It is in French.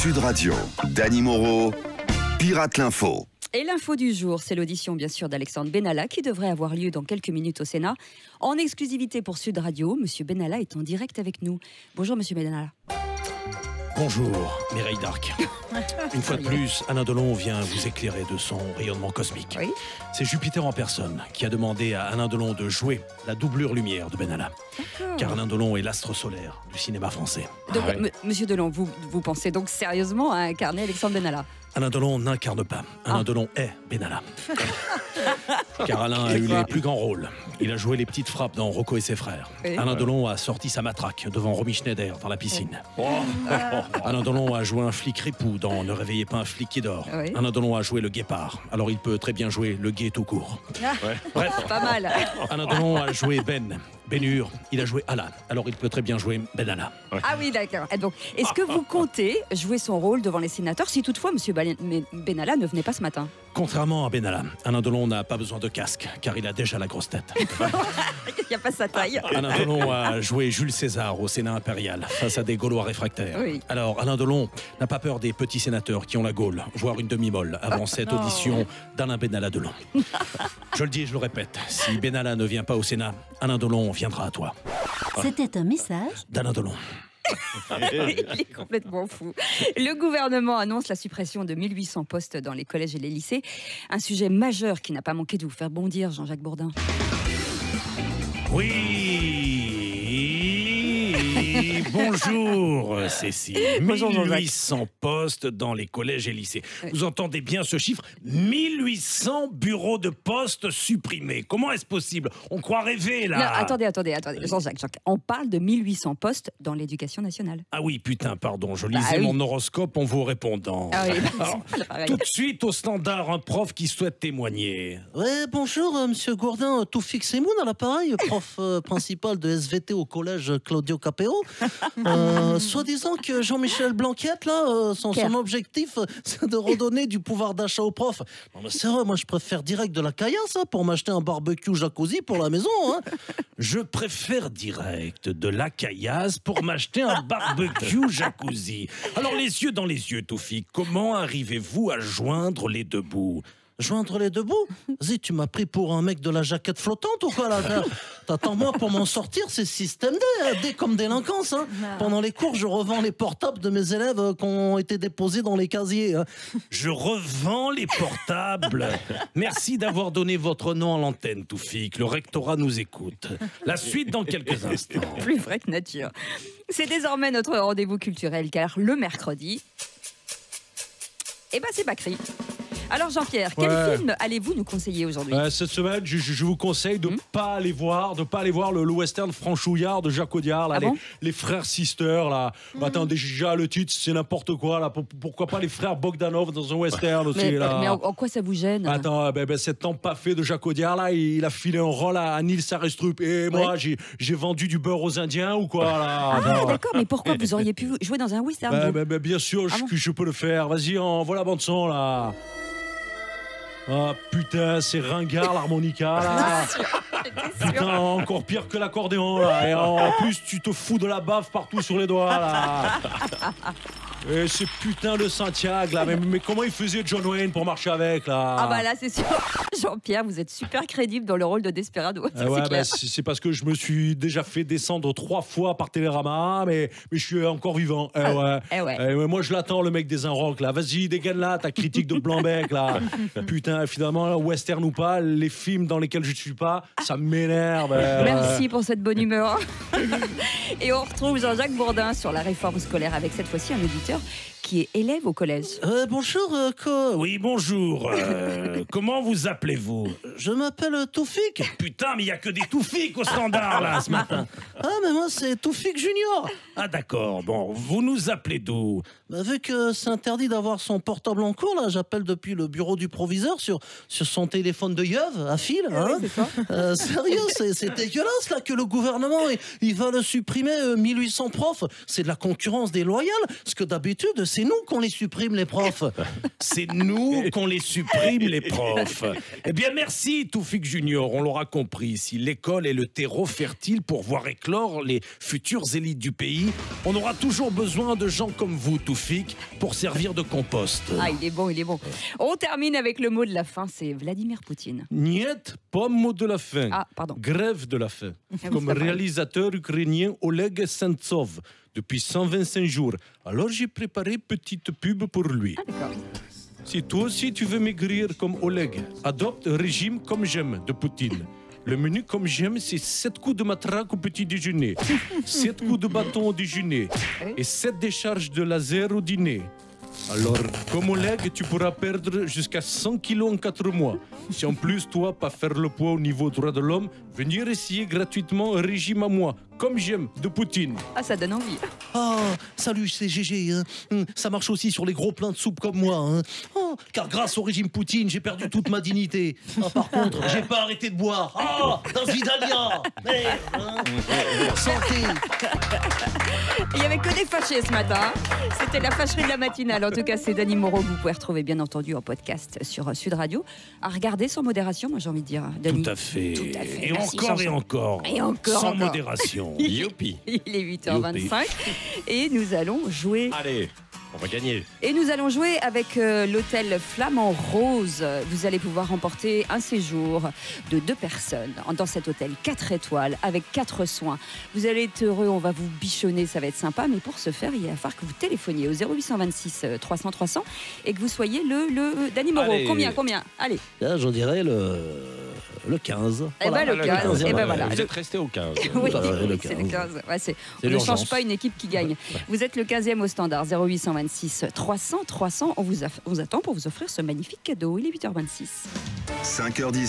Sud Radio, Dany Moreau, Pirate l'Info. Et l'info du jour, c'est l'audition bien sûr d'Alexandre Benalla qui devrait avoir lieu dans quelques minutes au Sénat. En exclusivité pour Sud Radio, Monsieur Benalla est en direct avec nous. Bonjour Monsieur Benalla. Bonjour Mireille d'Arc. Une fois de plus, Alain Delon vient vous éclairer de son rayonnement cosmique. Oui. C'est Jupiter en personne qui a demandé à Alain Delon de jouer la doublure lumière de Benalla. Car Alain Delon est l'astre solaire du cinéma français. Donc, Monsieur Delon, vous pensez donc sérieusement à incarner Alexandre Benalla? Alain Delon n'incarne pas. Alain Delon est Benalla. Car Alain a eu les plus grands rôles. Il a joué les petites frappes dans Rocco et ses frères. Oui. Alain Delon a sorti sa matraque devant Romy Schneider dans la piscine. Alain Delon a joué un flic ripou dans Ne réveillez pas un flic qui dort. Oui. Alain Delon a joué le guépard. Alors il peut très bien jouer le guet tout court. Bref, pas mal. Alain Delon a joué Ben-Hur, il a joué Alan. Alors il peut très bien jouer Benalla. Ah oui, d'accord. Donc, est-ce que vous comptez jouer son rôle devant les sénateurs si toutefois Monsieur Benalla ne venait pas ce matin? Contrairement à Benalla, Alain Delon n'a pas besoin de casque, car il a déjà la grosse tête. Il n'y a pas sa taille. Alain Delon a joué Jules César au Sénat impérial, face à des Gaulois réfractaires. Oui. Alors, Alain Delon n'a pas peur des petits sénateurs qui ont la Gaule, voire une demi-molle, avant cette audition d'Alain Benalla Delon. Je le dis et je le répète, si Benalla ne vient pas au Sénat, Alain Delon viendra à toi. C'était un message d'Alain Delon. Il est complètement fou. Le gouvernement annonce la suppression de 1800 postes dans les collèges et les lycées. Un sujet majeur qui n'a pas manqué de vous faire bondir, Jean-Jacques Bourdin. Oui, bonjour Cécile. 1800 postes dans les collèges et lycées. Vous entendez bien ce chiffre? 1800 bureaux de postes supprimés. Comment est-ce possible? On croit rêver là. Non, attendez. Jean-Jacques, on parle de 1800 postes dans l'éducation nationale. Ah oui, putain, pardon, je lisais mon horoscope en vous répondant. Ah oui, alors, tout de suite au standard, un prof qui souhaite témoigner. Ouais, bonjour, monsieur Gourdin, Toufik Semoun à l'appareil, prof principal de SVT au collège Claudio Capéo. Soi-disant que Jean-Michel Blanquette, là, son objectif, c'est de redonner du pouvoir d'achat aux profs. Non, mais c'est vrai, moi je préfère direct de la caillasse pour m'acheter un barbecue jacuzzi pour la maison. Hein. Je préfère direct de la caillasse pour m'acheter un barbecue jacuzzi. Alors les yeux dans les yeux, Toufik, comment arrivez-vous à joindre les deux bouts? Joindre les deux bouts? Vas-y, tu m'as pris pour un mec de la jaquette flottante ou quoi là? T'attends-moi pour m'en sortir, c'est système D comme délinquance. Hein. Pendant les cours, je revends les portables de mes élèves qui ont été déposés dans les casiers. Hein. Je revends les portables. Merci d'avoir donné votre nom à l'antenne, Toufik. Le rectorat nous écoute. La suite dans quelques instants. Plus vrai que nature. C'est désormais notre rendez-vous culturel, car le mercredi, c'est Bacri. Alors Jean-Pierre, quel film allez-vous nous conseiller aujourd'hui? Cette semaine, je vous conseille de pas aller voir le western franchouillard de Jacques Audiard, là, les frères Sisters là. Attends, déjà le titre c'est n'importe quoi là. Pourquoi pas les frères Bogdanov dans un western aussi là. Mais en quoi ça vous gêne? Attends, cet empaffé de Jacques Audiard là, il a filé un rôle à Nils Arestrup et moi j'ai vendu du beurre aux Indiens ou quoi là. Ah d'accord, mais pourquoi vous auriez pu jouer dans un western? Bien sûr, je peux le faire. Vas-y, envoie la bande son là. Ah putain, c'est ringard l'harmonica là. Putain, encore pire que l'accordéon là. Et en plus, tu te fous de la baffe partout sur les doigts là. Et c'est putain de Santiago là. Mais comment il faisait John Wayne pour marcher avec là? Ah bah là, c'est sûr. Jean-Pierre, vous êtes super crédible dans le rôle de Desperado. C'est parce que je me suis déjà fait descendre 3 fois par Télérama, mais je suis encore vivant. Moi, je l'attends, le mec des Inrocks là. Vas-y, dégaine là ta critique de Blanc-Bec là. Putain, finalement, western ou pas, les films dans lesquels je ne suis pas, ça m'énerve. Merci pour cette bonne humeur. Et on retrouve Jean-Jacques Bourdin sur la réforme scolaire avec cette fois-ci un auditeur qui est élève au collège. Bonjour, Oui, bonjour. Comment vous appelez-vous? Je m'appelle Toufik. Putain, mais il n'y a que des Toufik au standard, là, ce matin. Ah, mais moi, c'est Toufik Junior. Ah, d'accord. Bon, vous nous appelez d'où? Vu que c'est interdit d'avoir son portable en cours, là, j'appelle depuis le bureau du proviseur sur son téléphone de yeuve à fil. Hein. Oui, c'est ça. Sérieux, c'est dégueulasse, là, que le gouvernement, il va le supprimer 1800 profs. C'est de la concurrence déloyale. Parce que d'habitude, c'est nous qu'on les supprime, les profs. C'est nous qu'on les supprime, les profs. Eh bien, merci, Toufik Junior. On l'aura compris. Si l'école est le terreau fertile pour voir éclore les futures élites du pays, on aura toujours besoin de gens comme vous, Toufik, pour servir de compost. Ah, il est bon, il est bon. On termine avec le mot de la fin, c'est Vladimir Poutine. Niet, pas mot de la fin. Ah, pardon. Grève de la faim. Comme c'est vrai. réalisateur ukrainien Oleg Sentsov depuis 125 jours. Alors j'ai préparé petite pub pour lui. Ah, d'accord. Si toi aussi tu veux maigrir comme Oleg, adopte un régime comme j'aime de Poutine. Le menu comme j'aime, c'est 7 coups de matraque au petit déjeuner, 7 coups de bâton au déjeuner et 7 décharges de laser au dîner. Alors, comme Oleg, tu pourras perdre jusqu'à 100 kilos en 4 mois. Si en plus, toi, pas faire le poids au niveau droit de l'homme, venir essayer gratuitement un régime à moi, comme j'aime, de Poutine. Ah, ça donne envie. Ah, salut, c'est GG. Hein. Ça marche aussi sur les gros pleins de soupe comme moi. Hein. Oh, car grâce au régime Poutine, j'ai perdu toute ma dignité. Ah, par contre, j'ai pas arrêté de boire. Ah, dans Vidalia. Merde, hein. Santé. Il n'y avait que des fâchés ce matin. C'était la fâcherie de la matinale. En tout cas, c'est Dany Moreau que vous pouvez retrouver bien entendu en podcast sur Sud Radio. À regarder sans modération, moi j'ai envie de dire. Dany. Tout à fait. Tout à fait. Et Merci, encore Jean-Jean. et encore. Et encore, Sans encore. modération. Youpi. Il est 8h25 et nous allons jouer. Allez, on va gagner. Et nous allons jouer avec l'hôtel Flamand Rose. Vous allez pouvoir remporter un séjour de 2 personnes dans cet hôtel 4 étoiles avec 4 soins. Vous allez être heureux, on va vous bichonner, ça va être sympa. Mais pour ce faire, il va falloir que vous téléphoniez au 0826 300 300 et que vous soyez le Dany Moreau. Allez. Combien Allez. Là, je dirais le 15. Eh ben, le 15. Eh ben, voilà. Vous êtes resté au 15. Oui, le c'est le 15. Ouais, on ne l'urgence. change pas une équipe qui gagne. Vous êtes le 15e au standard. 0826 300 300. On vous attend pour vous offrir ce magnifique cadeau. Il est 8h26. 5h10.